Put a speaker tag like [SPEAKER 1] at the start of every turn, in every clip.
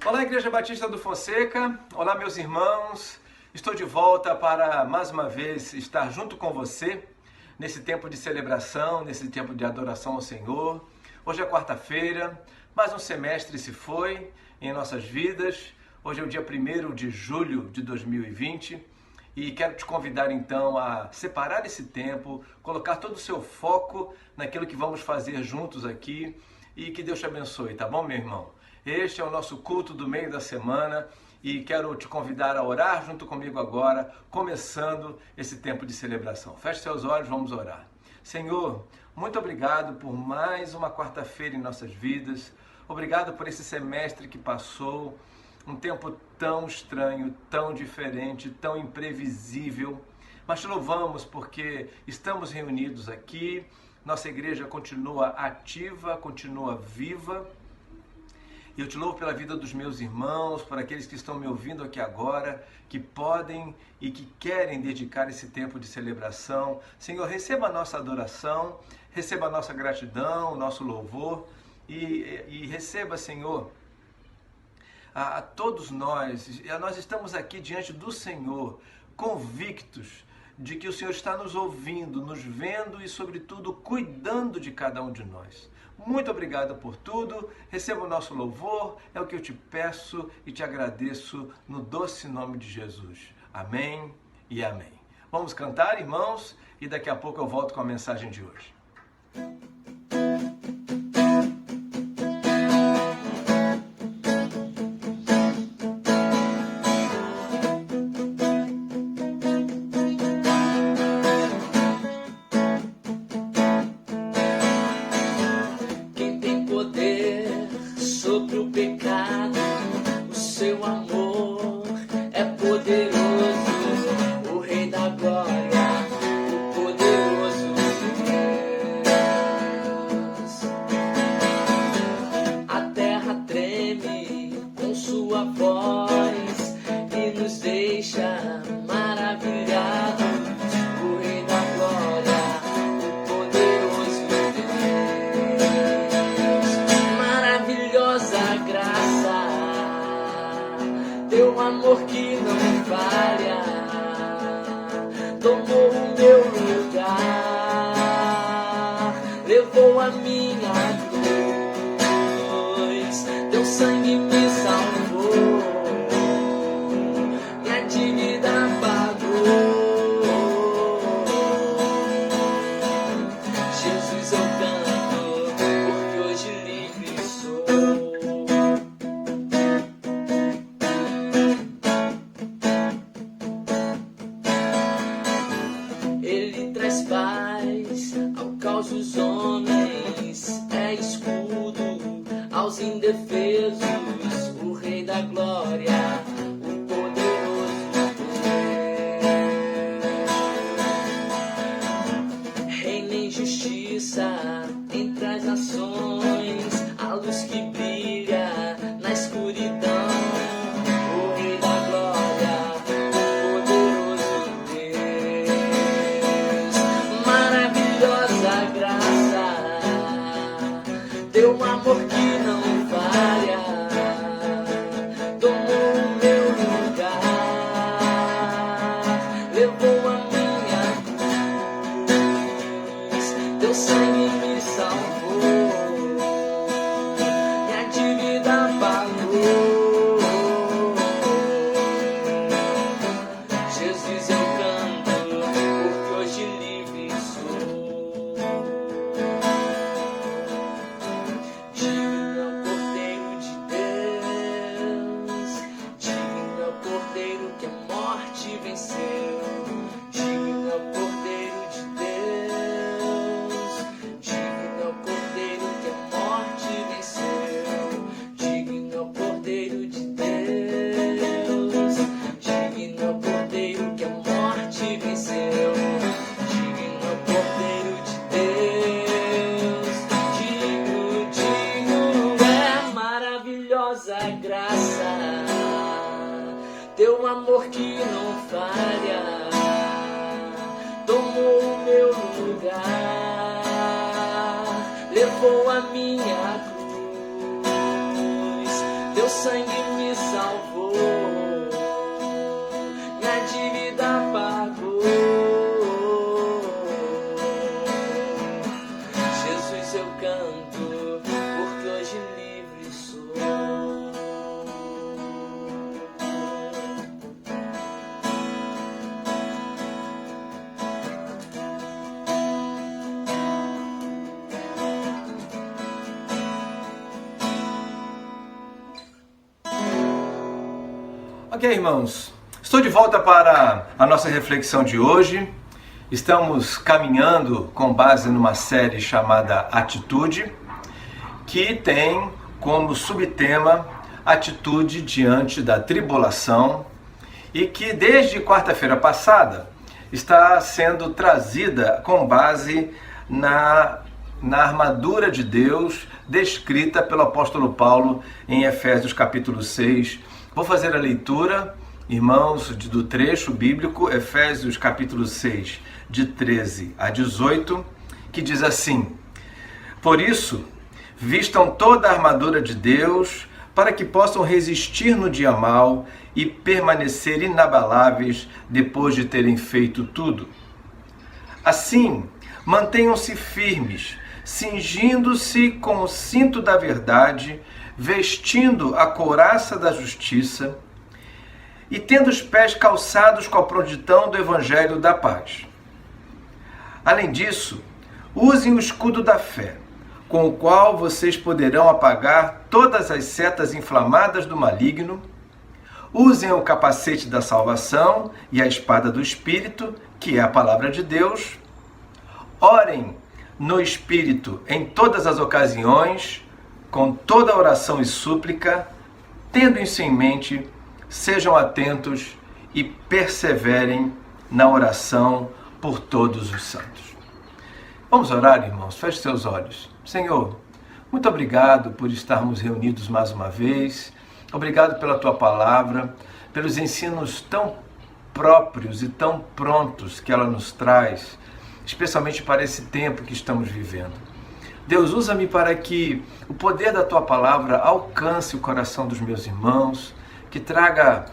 [SPEAKER 1] Olá, Igreja Batista do Fonseca. Olá, meus irmãos. Estou de volta para, mais uma vez, estar junto com você nesse tempo de celebração, nesse tempo de adoração ao Senhor. Hoje é quarta-feira, mais um semestre se foi em nossas vidas. Hoje é o dia 1º de julho de 2020 e quero te convidar então a separar esse tempo, colocar todo o seu foco naquilo que vamos fazer juntos aqui e que Deus te abençoe, tá bom, meu irmão? Este é o nosso culto do meio da semana e quero te convidar a orar junto comigo agora, começando esse tempo de celebração. Feche seus olhos, vamos orar. Senhor, muito obrigado por mais uma quarta-feira em nossas vidas. Obrigado por esse semestre que passou, um tempo tão estranho, tão diferente, tão imprevisível. Mas te louvamos porque estamos reunidos aqui, nossa igreja continua ativa, continua viva. E eu te louvo pela vida dos meus irmãos, por aqueles que estão me ouvindo aqui agora, que podem e que querem dedicar esse tempo de celebração. Senhor, receba a nossa adoração, receba a nossa gratidão, o nosso louvor e receba, Senhor, a todos nós. Nós estamos aqui diante do Senhor, convictos de que o Senhor está nos ouvindo, nos vendo e, sobretudo, cuidando de cada um de nós. Muito obrigado por tudo, receba o nosso louvor, é o que eu te peço e te agradeço no doce nome de Jesus. Amém e amém. Vamos cantar, irmãos, e daqui a pouco eu volto com a mensagem de hoje.
[SPEAKER 2] Teu amor que não falha, tomou o meu lugar, levou a minha cruz, teu sangue me salvou, minha dívida pagou. Jesus, eu canto, porque hoje livre sou. Os homens é escudo aos indefesos, o Rei da Glória, o poderoso Deus. Reina em justiça entre as nações, a luz que brilha na escuridão, o Rei da Glória, o poderoso Deus. Maravilhosa graça, teu amor que não falha, tomou o meu lugar, levou a minha cruz, teu sangue me salvou, minha dívida pagou. Jesus, eu canto, porque hoje livre sou. Graça, teu amor que não falha, tomou o meu lugar, levou a minha cruz, Teu sangue me salvou, minha dívida pagou. Jesus, eu canto, porque hoje livre sou.
[SPEAKER 1] Ok, irmãos, estou de volta para a nossa reflexão de hoje. Estamos caminhando com base numa série chamada Atitude, que tem como subtema atitude diante da tribulação e que desde quarta-feira passada está sendo trazida com base na armadura de Deus descrita pelo apóstolo Paulo em Efésios capítulo 6. Vou fazer a leitura, irmãos, do trecho bíblico, Efésios capítulo 6, de 13 a 18, que diz assim: Por isso, vistam toda a armadura de Deus, para que possam resistir no dia mau e permanecer inabaláveis depois de terem feito tudo. Assim, mantenham-se firmes, cingindo-se com o cinto da verdade, vestindo a couraça da justiça e tendo os pés calçados com a prontidão do evangelho da paz. Além disso, usem o escudo da fé, com o qual vocês poderão apagar todas as setas inflamadas do maligno. Usem o capacete da salvação e a espada do Espírito, que é a palavra de Deus. Orem no Espírito em todas as ocasiões, com toda oração e súplica, tendo isso em mente, sejam atentos e perseverem na oração por todos os santos. Vamos orar, irmãos? Feche seus olhos. Senhor, muito obrigado por estarmos reunidos mais uma vez. Obrigado pela Tua palavra, pelos ensinos tão próprios e tão prontos que ela nos traz, especialmente para esse tempo que estamos vivendo. Deus, usa-me para que o poder da Tua palavra alcance o coração dos meus irmãos, que traga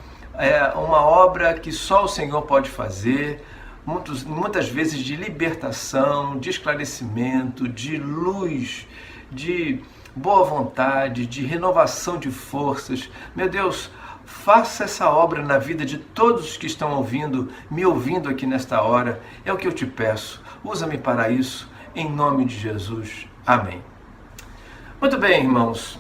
[SPEAKER 1] uma obra que só o Senhor pode fazer, muitas vezes de libertação, de esclarecimento, de luz, de boa vontade, de renovação de forças. Meu Deus, faça essa obra na vida de todos que estão me ouvindo aqui nesta hora. É o que eu te peço. Usa-me para isso, em nome de Jesus. Amém. Muito bem, irmãos.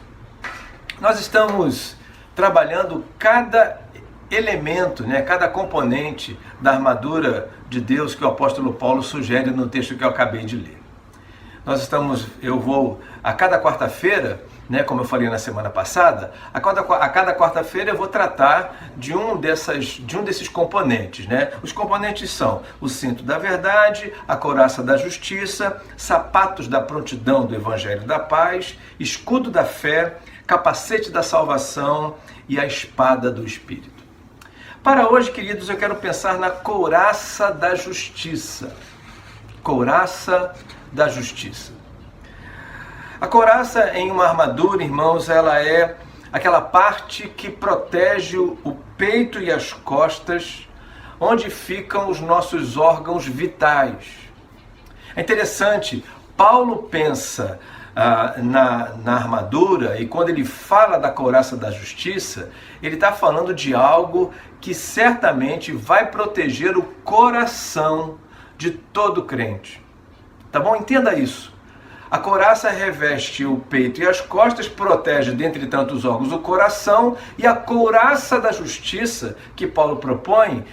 [SPEAKER 1] Nós estamos trabalhando cada elemento, cada componente da armadura de Deus que o apóstolo Paulo sugere no texto que eu acabei de ler. Eu vou a cada quarta-feira, como eu falei na semana passada, a cada quarta-feira eu vou tratar de um desses componentes. Os componentes são o cinto da verdade, a couraça da justiça, sapatos da prontidão do evangelho da paz, escudo da fé, capacete da salvação e a espada do Espírito. Para hoje, queridos, eu quero pensar na couraça da justiça. Couraça da justiça. A couraça em uma armadura, irmãos, ela é aquela parte que protege o peito e as costas, onde ficam os nossos órgãos vitais. É interessante, Paulo pensa na armadura, e quando ele fala da couraça da justiça, ele está falando de algo que certamente vai proteger o coração de todo crente. Tá bom? Entenda isso. A couraça reveste o peito e as costas, protege, dentre tantos órgãos, o coração, e a couraça da justiça que Paulo propõe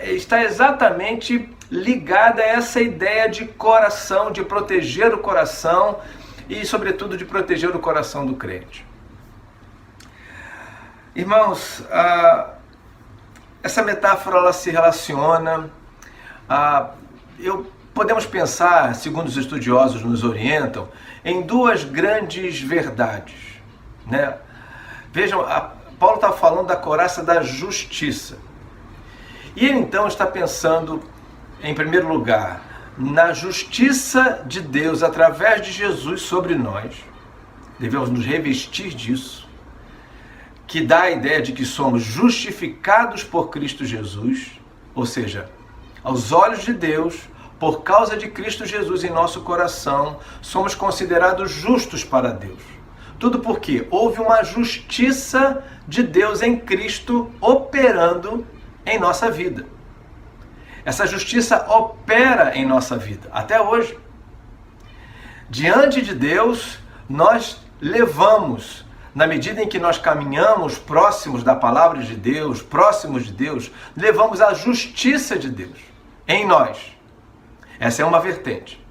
[SPEAKER 1] está exatamente ligada a essa ideia de coração, de proteger o coração e, sobretudo, de proteger o coração do crente. Irmãos, essa metáfora ela se relaciona podemos pensar, segundo os estudiosos nos orientam, em duas grandes verdades. Vejam, Paulo está falando da couraça da justiça. E ele então está pensando, em primeiro lugar, na justiça de Deus através de Jesus sobre nós. Devemos nos revestir disso. que dá a ideia de que somos justificados por Cristo Jesus, ou seja, aos olhos de Deus, por causa de Cristo Jesus em nosso coração, somos considerados justos para Deus. Tudo porque houve uma justiça de Deus em Cristo operando em nossa vida. Essa justiça opera em nossa vida, até hoje. Diante de Deus, nós levamos, na medida em que nós caminhamos próximos da palavra de Deus, próximos de Deus, levamos a justiça de Deus em nós. Essa é uma vertente.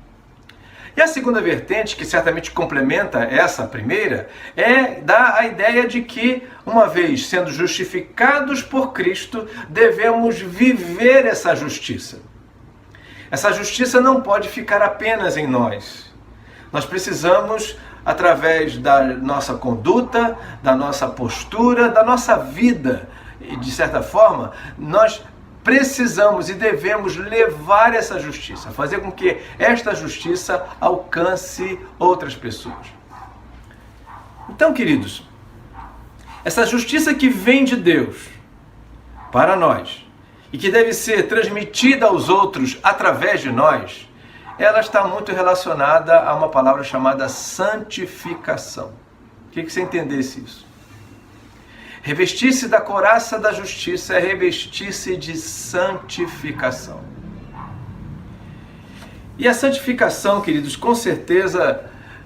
[SPEAKER 1] E a segunda vertente, que certamente complementa essa primeira, é dar a ideia de que, uma vez sendo justificados por Cristo, devemos viver essa justiça. Essa justiça não pode ficar apenas em nós. Nós precisamos, através da nossa conduta, da nossa postura, da nossa vida, e de certa forma, nós precisamos e devemos levar essa justiça, fazer com que esta justiça alcance outras pessoas. Então, queridos, essa justiça que vem de Deus para nós e que deve ser transmitida aos outros através de nós, ela está muito relacionada a uma palavra chamada santificação. Queria que você entendesse isso. Revestir-se da couraça da justiça é revestir-se de santificação. E a santificação, queridos, com certeza,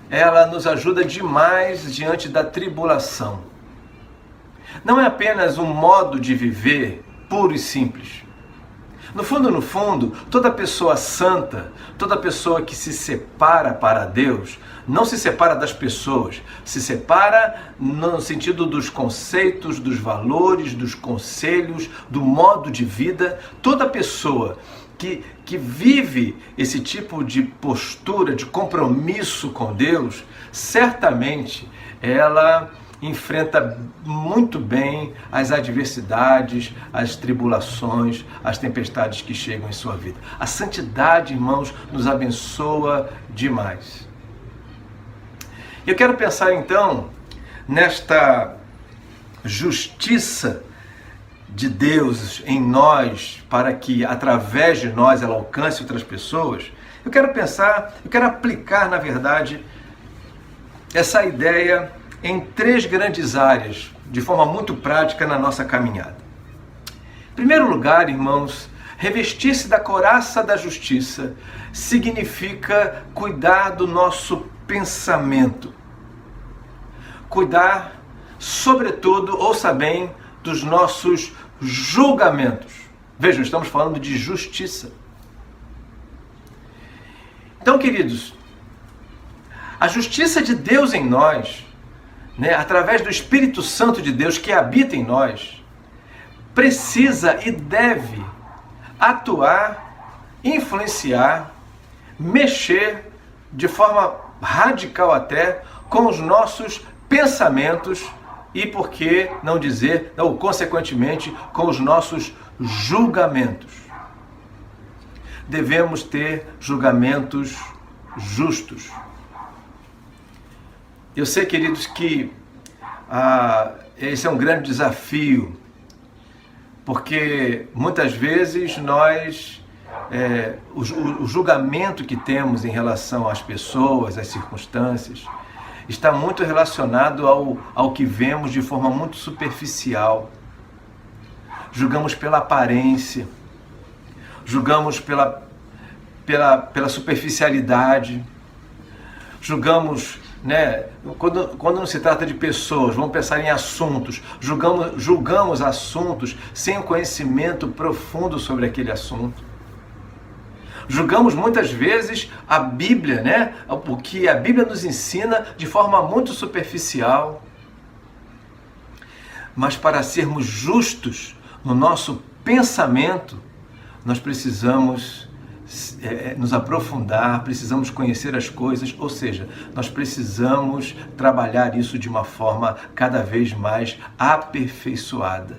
[SPEAKER 1] ela nos ajuda demais diante da tribulação. Não é apenas um modo de viver puro e simples. No fundo, toda pessoa santa, toda pessoa que se separa para Deus, não se separa das pessoas, se separa no sentido dos conceitos, dos valores, dos conselhos, do modo de vida. Toda pessoa que vive esse tipo de postura, de compromisso com Deus, certamente ela enfrenta muito bem as adversidades, as tribulações, as tempestades que chegam em sua vida. A santidade, irmãos, nos abençoa demais. Eu quero pensar então nesta justiça de Deus em nós, para que através de nós ela alcance outras pessoas. Eu quero aplicar, na verdade, essa ideia em 3 grandes áreas, de forma muito prática na nossa caminhada. Em primeiro lugar, irmãos, revestir-se da couraça da justiça significa cuidar do nosso pensamento. Cuidar, sobretudo, ouça bem, dos nossos julgamentos. Vejam, estamos falando de justiça. Então, queridos, a justiça de Deus em nós, através do Espírito Santo de Deus que habita em nós, precisa e deve atuar, influenciar, mexer de forma radical até com os nossos pensamentos e, por que não dizer, ou consequentemente, com os nossos julgamentos. Devemos ter julgamentos justos. Eu sei, queridos, que esse é um grande desafio, porque muitas vezes nós, o julgamento que temos em relação às pessoas, às circunstâncias, está muito relacionado ao que vemos de forma muito superficial. Julgamos pela aparência, julgamos pela superficialidade, julgamos, quando não se trata de pessoas, vamos pensar em assuntos, julgamos assuntos sem um conhecimento profundo sobre aquele assunto. Julgamos muitas vezes a Bíblia, o que a Bíblia nos ensina de forma muito superficial. Mas para sermos justos no nosso pensamento, nós precisamos nos aprofundar, precisamos conhecer as coisas, ou seja, nós precisamos trabalhar isso de uma forma cada vez mais aperfeiçoada.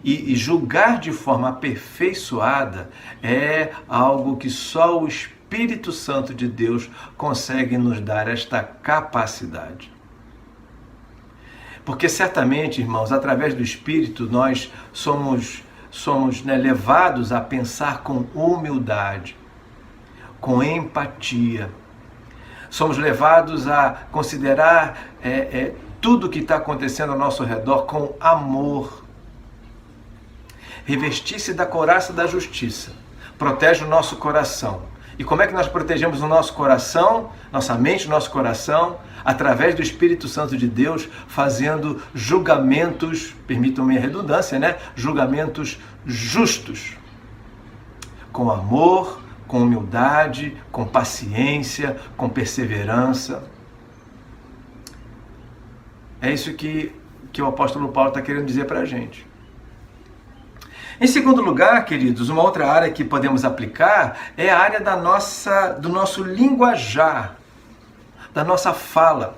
[SPEAKER 1] E julgar de forma aperfeiçoada é algo que só o Espírito Santo de Deus consegue nos dar esta capacidade. Porque certamente, irmãos, através do Espírito, nós somos levados a pensar com humildade, com empatia. Somos levados a considerar tudo que está acontecendo ao nosso redor com amor. Revestir-se da couraça da justiça protege o nosso coração. E como é que nós protegemos o nosso coração, nossa mente, o nosso coração? Através do Espírito Santo de Deus, fazendo julgamentos, permitam-me a redundância, né? Julgamentos justos, com amor, com humildade, com paciência, com perseverança. É isso que o apóstolo Paulo está querendo dizer para a gente. Em segundo lugar, queridos, uma outra área que podemos aplicar é a área do nosso linguajar, da nossa fala.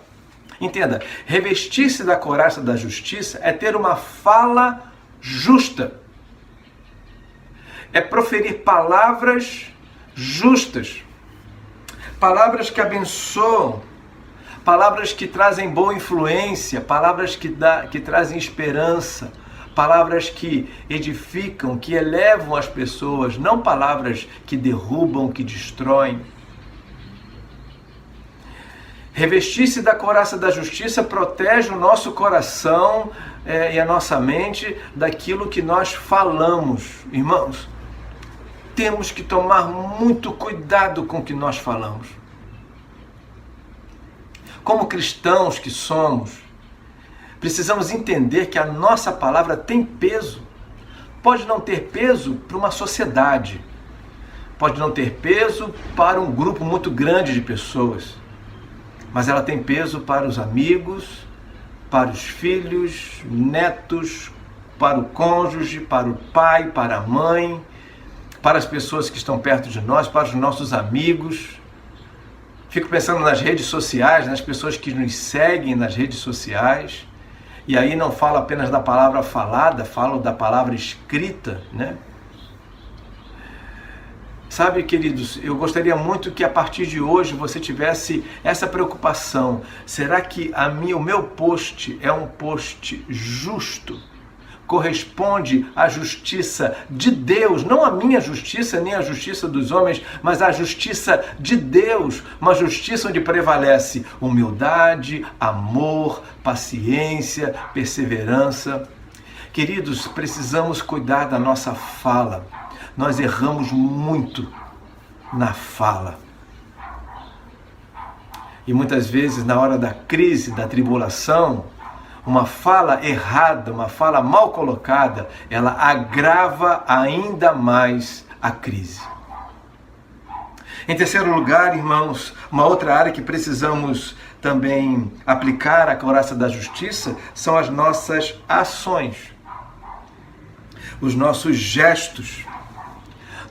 [SPEAKER 1] Entenda, revestir-se da couraça da justiça é ter uma fala justa. É proferir palavras justas, palavras que abençoam, palavras que trazem boa influência, palavras que trazem esperança, palavras que edificam, que elevam as pessoas, não palavras que derrubam, que destroem. Revestir-se da couraça da justiça protege o nosso coração e a nossa mente daquilo que nós falamos. Irmãos, temos que tomar muito cuidado com o que nós falamos. Como cristãos que somos, precisamos entender que a nossa palavra tem peso. Pode não ter peso para uma sociedade, pode não ter peso para um grupo muito grande de pessoas, mas ela tem peso para os amigos, para os filhos, netos, para o cônjuge, para o pai, para a mãe, para as pessoas que estão perto de nós, para os nossos amigos. Fico pensando nas redes sociais, nas pessoas que nos seguem nas redes sociais. E aí não falo apenas da palavra falada, falo da palavra escrita, né? Sabe, queridos, eu gostaria muito que a partir de hoje você tivesse essa preocupação. Será que o meu post é um post justo? Corresponde à justiça de Deus, não a minha justiça, nem a justiça dos homens, mas a justiça de Deus, uma justiça onde prevalece humildade, amor, paciência, perseverança. Queridos, precisamos cuidar da nossa fala. Nós erramos muito na fala. E muitas vezes, na hora da crise, da tribulação, uma fala errada, uma fala mal colocada, ela agrava ainda mais a crise. Em terceiro lugar, irmãos, uma outra área que precisamos também aplicar a couraça da justiça são as nossas ações, os nossos gestos,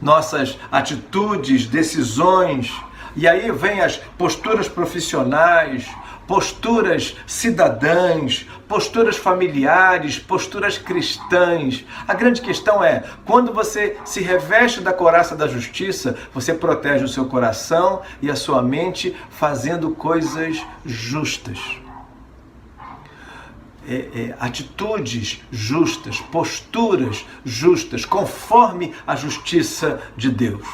[SPEAKER 1] nossas atitudes, decisões. E aí vem as posturas profissionais, posturas cidadãs, posturas familiares, posturas cristãs. A grande questão é, quando você se reveste da couraça da justiça, você protege o seu coração e a sua mente fazendo coisas justas. Atitudes justas, posturas justas, conforme a justiça de Deus.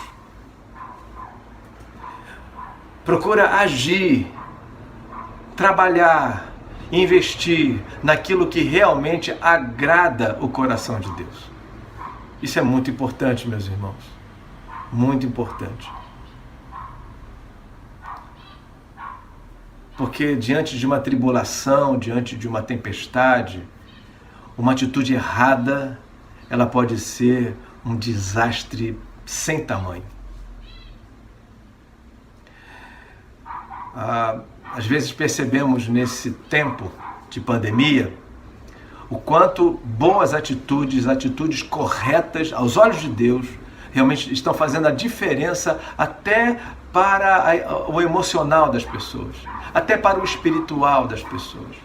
[SPEAKER 1] Procura agir, trabalhar, investir naquilo que realmente agrada o coração de Deus. Isso é muito importante, meus irmãos. Muito importante. Porque diante de uma tribulação, diante de uma tempestade, uma atitude errada, ela pode ser um desastre sem tamanho. Às vezes percebemos nesse tempo de pandemia, o quanto boas atitudes, atitudes corretas aos olhos de Deus, realmente estão fazendo a diferença até para o emocional das pessoas, até para o espiritual das pessoas.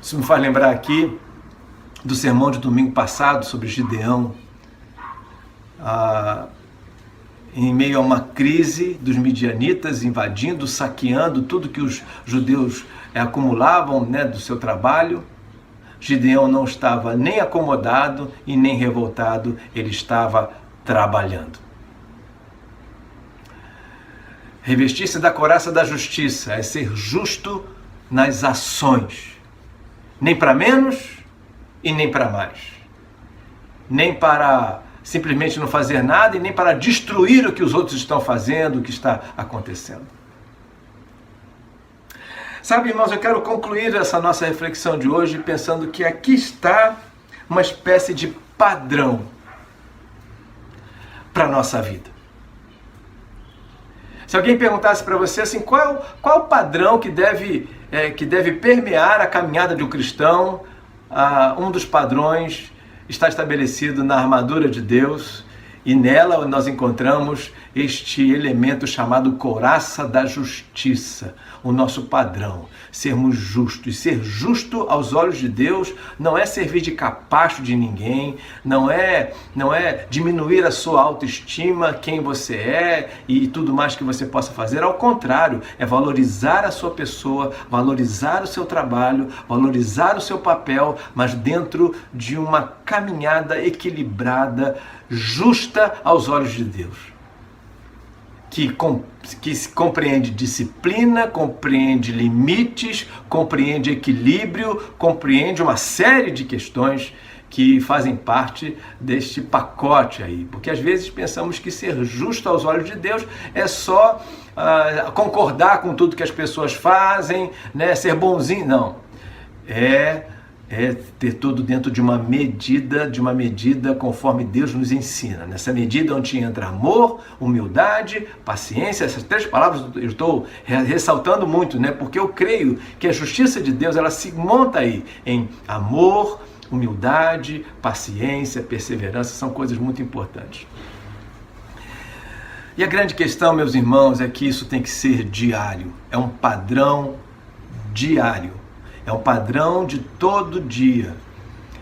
[SPEAKER 1] Isso me faz lembrar aqui do sermão de domingo passado sobre Gideão. em meio a uma crise dos midianitas invadindo, saqueando tudo que os judeus acumulavam, né, do seu trabalho. Gideão não estava nem acomodado e nem revoltado, ele estava trabalhando. Revestir-se da couraça da justiça é ser justo nas ações, nem para menos e nem para mais, nem para simplesmente não fazer nada e nem para destruir o que os outros estão fazendo, o que está acontecendo. Sabe, irmãos, eu quero concluir essa nossa reflexão de hoje pensando que aqui está uma espécie de padrão para a nossa vida. Se alguém perguntasse para você assim, qual o padrão que deve permear a caminhada de um cristão, um dos padrões está estabelecido na armadura de Deus, e nela nós encontramos este elemento chamado couraça da justiça, o nosso padrão, sermos justos. E ser justo aos olhos de Deus não é servir de capacho de ninguém, não é diminuir a sua autoestima, quem você é e tudo mais que você possa fazer. Ao contrário, é valorizar a sua pessoa, valorizar o seu trabalho, valorizar o seu papel, mas dentro de uma caminhada equilibrada, justa aos olhos de Deus. Que compreende disciplina, compreende limites, compreende equilíbrio, compreende uma série de questões que fazem parte deste pacote aí. Porque às vezes pensamos que ser justo aos olhos de Deus é só concordar com tudo que as pessoas fazem, né? Ser bonzinho. Não. É ter tudo dentro de uma medida conforme Deus nos ensina. Nessa medida onde entra amor, humildade, paciência, essas três palavras eu estou ressaltando muito, né? Porque eu creio que a justiça de Deus, ela se monta aí em amor, humildade, paciência, perseverança, são coisas muito importantes. E a grande questão, meus irmãos, é que isso tem que ser diário, é um padrão diário. É um padrão de todo dia.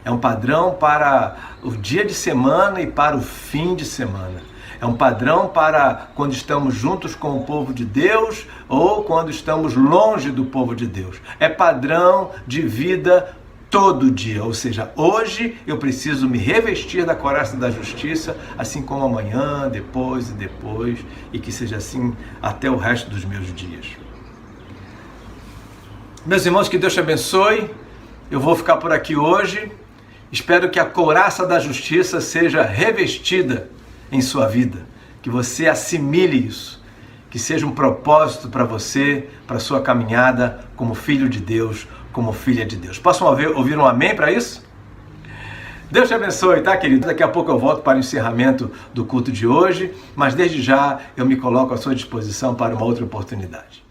[SPEAKER 1] É um padrão para o dia de semana e para o fim de semana. É um padrão para quando estamos juntos com o povo de Deus ou quando estamos longe do povo de Deus. É padrão de vida todo dia. Ou seja, hoje eu preciso me revestir da couraça da justiça, assim como amanhã, depois e depois, e que seja assim até o resto dos meus dias. Meus irmãos, que Deus te abençoe. Eu vou ficar por aqui hoje. Espero que a couraça da justiça seja revestida em sua vida. Que você assimile isso. Que seja um propósito para você, para a sua caminhada como filho de Deus, como filha de Deus. Posso ouvir um amém para isso? Deus te abençoe, tá, querido? Daqui a pouco eu volto para o encerramento do culto de hoje, mas desde já eu me coloco à sua disposição para uma outra oportunidade.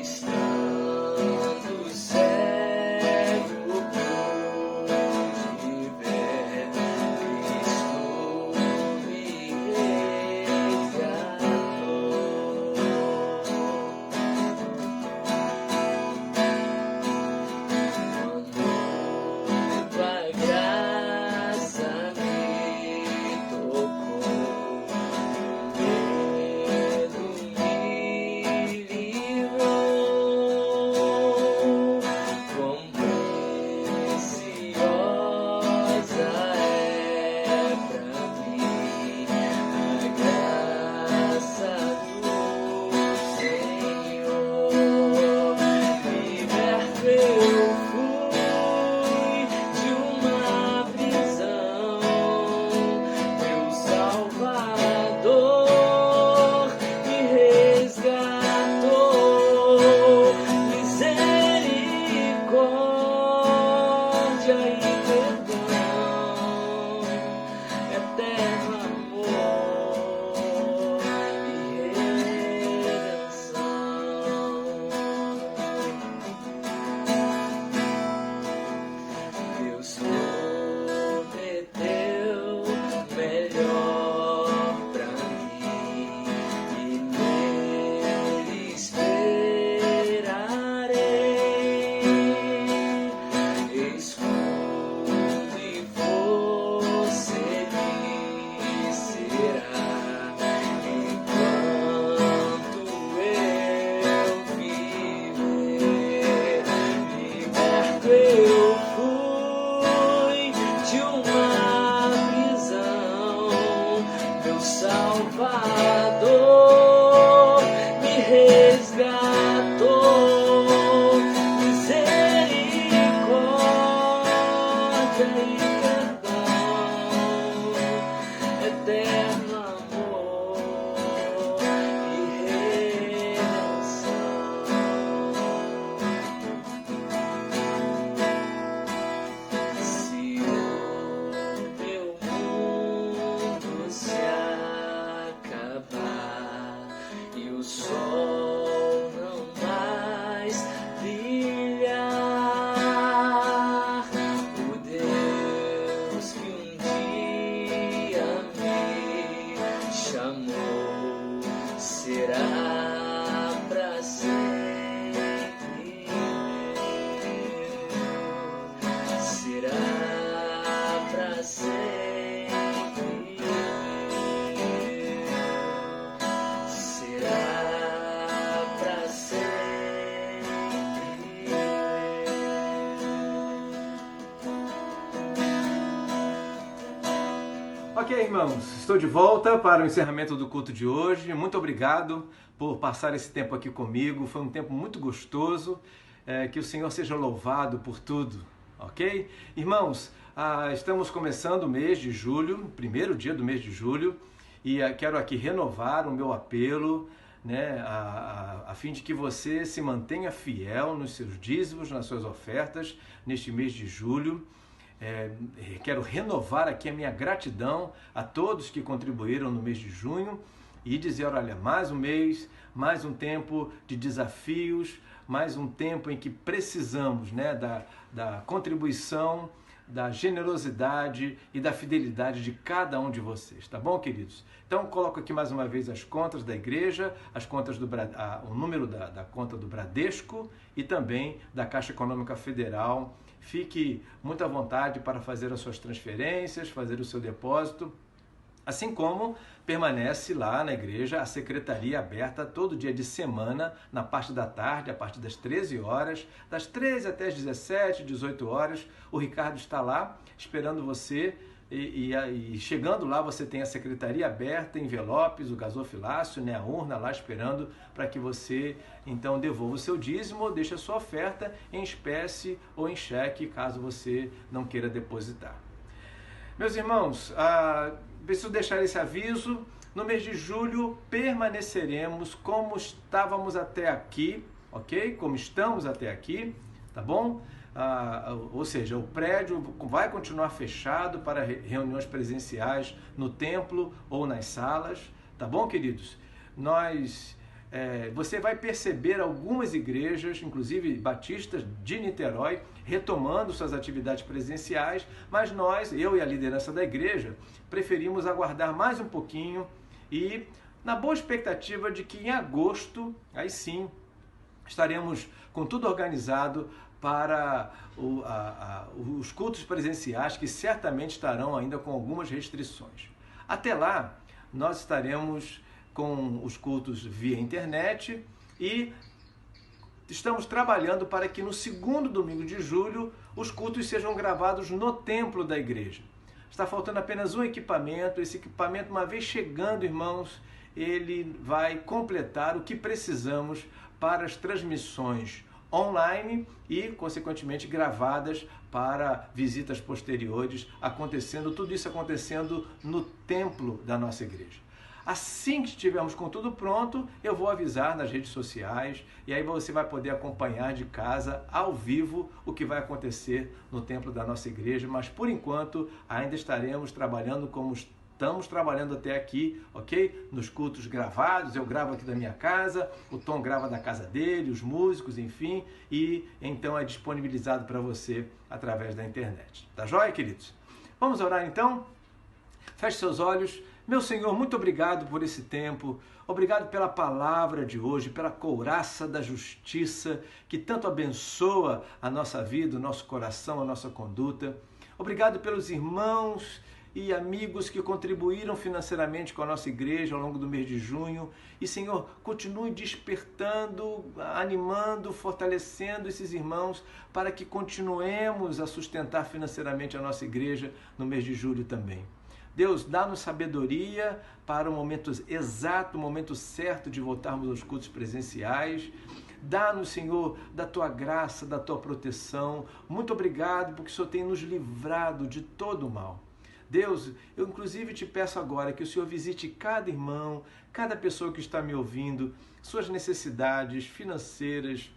[SPEAKER 2] Está
[SPEAKER 1] Ok, irmãos, estou de volta para o encerramento do culto de hoje. Muito obrigado por passar esse tempo aqui comigo. Foi um tempo muito gostoso. Que o Senhor seja louvado por tudo, ok? Irmãos, estamos começando o mês de julho, primeiro dia do mês de julho, e quero aqui renovar o meu apelo, né, a fim de que você se mantenha fiel nos seus dízimos, nas suas ofertas, neste mês de julho. Quero renovar aqui a minha gratidão a todos que contribuíram no mês de junho e dizer, olha, mais um mês, mais um tempo de desafios, mais um tempo em que precisamos, né, da contribuição, da generosidade e da fidelidade de cada um de vocês, tá bom, queridos? Então, coloco aqui mais uma vez as contas da igreja, as contas o número da conta do Bradesco e também da Caixa Econômica Federal. Fique muito à vontade para fazer as suas transferências, fazer o seu depósito, assim como permanece lá na igreja a secretaria aberta todo dia de semana, na parte da tarde, a partir das 13 horas, das 13 até as 17, 18 horas, o Ricardo está lá esperando você e chegando lá você tem a secretaria aberta, envelopes, o gasofilácio, né, a urna lá esperando para que você então devolva o seu dízimo ou deixe a sua oferta em espécie ou em cheque, caso você não queira depositar. Meus irmãos, preciso deixar esse aviso. No mês de julho permaneceremos como estávamos até aqui, ok? Como estamos até aqui, tá bom? Ou seja, o prédio vai continuar fechado para reuniões presenciais no templo ou nas salas, tá bom, queridos? Você vai perceber algumas igrejas, inclusive batistas de Niterói, retomando suas atividades presenciais, mas eu e a liderança da igreja, preferimos aguardar mais um pouquinho e na boa expectativa de que em agosto, aí sim, estaremos com tudo organizado para os cultos presenciais, que certamente estarão ainda com algumas restrições. Até lá, nós estaremos com os cultos via internet e estamos trabalhando para que no segundo domingo de julho os cultos sejam gravados no templo da igreja. Está faltando apenas um equipamento. Esse equipamento, uma vez chegando, irmãos, ele vai completar o que precisamos para as transmissões online e, consequentemente, gravadas para visitas posteriores, tudo isso acontecendo no templo da nossa igreja. Assim que estivermos com tudo pronto, eu vou avisar nas redes sociais e aí você vai poder acompanhar de casa, ao vivo, o que vai acontecer no templo da nossa igreja, mas por enquanto ainda estaremos trabalhando como estamos trabalhando até aqui, ok? Nos cultos gravados, eu gravo aqui da minha casa, o Tom grava da casa dele, os músicos, enfim, e então é disponibilizado para você através da internet. Tá joia, queridos? Vamos orar então? Feche seus olhos. Meu Senhor, muito obrigado por esse tempo, obrigado pela palavra de hoje, pela couraça da justiça que tanto abençoa a nossa vida, o nosso coração, a nossa conduta. Obrigado pelos irmãos e amigos que contribuíram financeiramente com a nossa igreja ao longo do mês de junho. E, Senhor, continue despertando, animando, fortalecendo esses irmãos para que continuemos a sustentar financeiramente a nossa igreja no mês de julho também. Deus, dá-nos sabedoria para o momento exato, o momento certo de voltarmos aos cultos presenciais. Dá-nos, Senhor, da Tua graça, da Tua proteção. Muito obrigado porque o Senhor tem nos livrado de todo o mal. Deus, eu inclusive te peço agora que o Senhor visite cada irmão, cada pessoa que está me ouvindo, suas necessidades financeiras,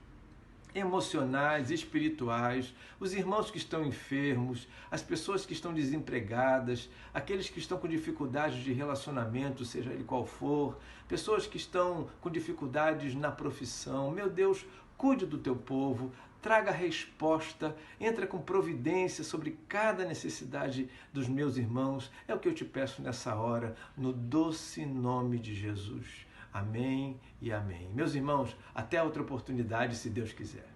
[SPEAKER 1] emocionais, espirituais, os irmãos que estão enfermos, as pessoas que estão desempregadas, aqueles que estão com dificuldades de relacionamento, seja ele qual for, pessoas que estão com dificuldades na profissão. Meu Deus, cuide do teu povo, traga resposta, entra com providência sobre cada necessidade dos meus irmãos. É o que eu te peço nessa hora, no doce nome de Jesus. Amém e amém. Meus irmãos, até outra oportunidade, se Deus quiser.